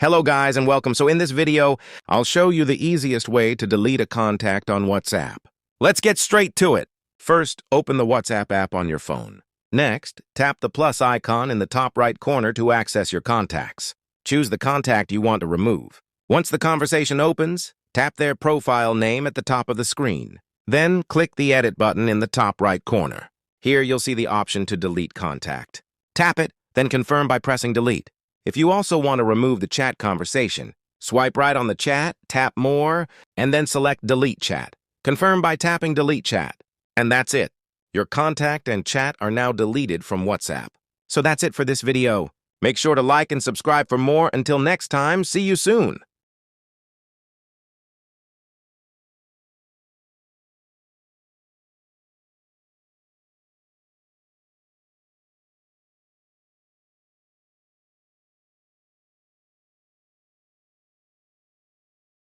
Hello guys and welcome. So in this video, I'll show you the easiest way to delete a contact on WhatsApp. Let's get straight to it. First, open the WhatsApp app on your phone. Next, tap the plus icon in the top right corner to access your contacts. Choose the contact you want to remove. Once the conversation opens, tap their profile name at the top of the screen. Then click the edit button in the top right corner. Here you'll see the option to delete contact. Tap it, then confirm by pressing delete. If you also want to remove the chat conversation, swipe right on the chat, tap More, and then select Delete Chat. Confirm by tapping Delete Chat. And that's it. Your contact and chat are now deleted from WhatsApp. So that's it for this video. Make sure to like and subscribe for more. Until next time, see you soon.